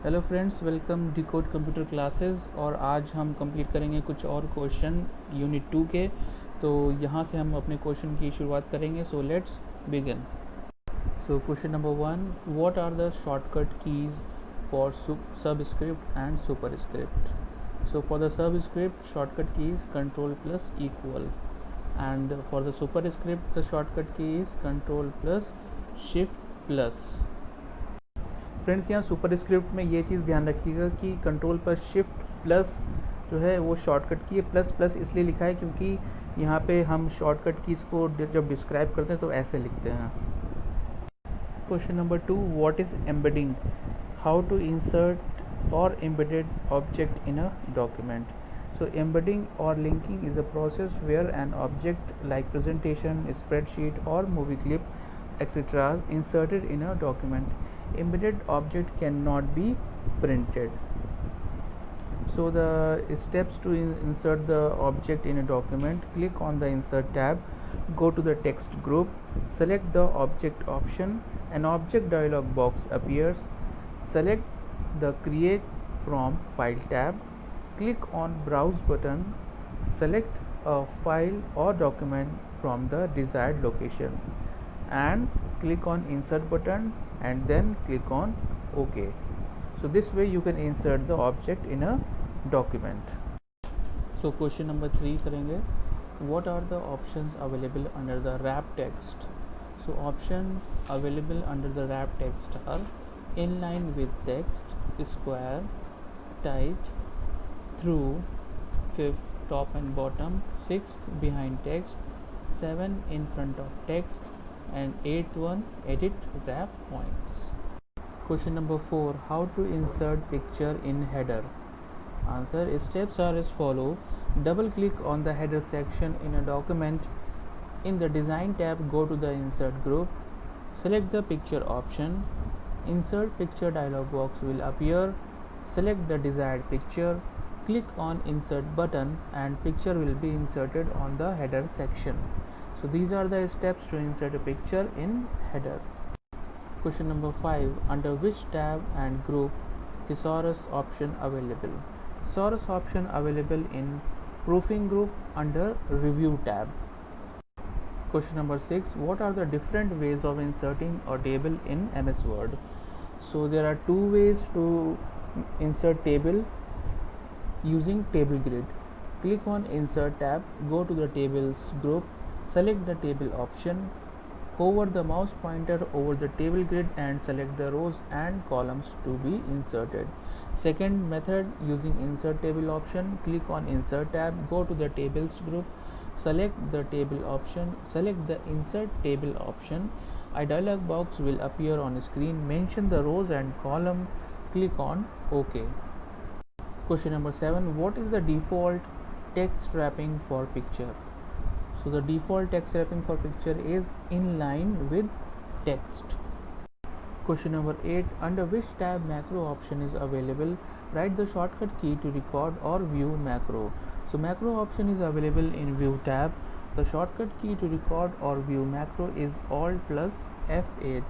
Hello friends, welcome decode computer classes. और आज हम कंप्लीट करेंगे कुछ और क्वेश्चन यूनिट 2 के। तो यहाँ से हम अपने क्वेश्चन की शुरुआत करेंगे। So let's begin. So question number 1, what are the shortcut keys for subscript and superscript? So for the subscript shortcut key is control plus equal, and for the superscript the shortcut key is control plus shift plus. Friends, यहाँ superscript में ये चीज़ ध्यान रखिएगा कि control plus shift plus जो है वो shortcut की है। प्लस प्लस इसलिए लिखा है क्योंकि यहाँ पे हम शॉर्टकट कीज़ को जब डिस्क्राइब करते हैं तो ऐसे लिखते हैं। Question number 2, what is embedding? How to insert or embedded object in a document? So embedding or linking is a process where an object like presentation, spreadsheet or movie clip, etc. is inserted in a document. Embedded object cannot be printed. So the steps to insert the object in a document: click on the insert tab, go to the text group, select the object option, an object dialog box appears, select the create from file tab, click on browse button, select a file or document from the desired location, and click on insert button and then click on OK. So this way you can insert the object in a document. So question number 3 करेंगे, what are the options available under the wrap text? So options available under the wrap text are inline with text, square, tight, through, fifth top and bottom, sixth behind text, 7 in front of text, and 8th one edit wrap points. Question number 4, how to insert picture in header? Answer: steps are as follow. Double click on the header section in a document. In the design tab, go to the insert group, select the picture option. Insert picture dialog box will appear. Select the desired picture, click on insert button, and picture will be inserted on the header section. So these are the steps to insert a picture in header. Question number 5, under which tab and group thesaurus option available? Thesaurus option available in proofing group under review tab. Question number 6, what are the different ways of inserting a table in MS Word? So there are two ways to insert table using table grid. Click on insert tab, go to the tables group, select the table option, hover the mouse pointer over the table grid and select the rows and columns to be inserted. Second method, using insert table option, click on insert tab, go to the tables group, select the table option, select the insert table option. A dialog box will appear on screen, mention the rows and column, click on OK. Question number 7, what is the default text wrapping for picture? So the default text wrapping for picture is in line with text. Question number 8, under which tab macro option is available? Write the shortcut key to record or view macro. So macro option is available in view tab. The shortcut key to record or view macro is Alt plus F8.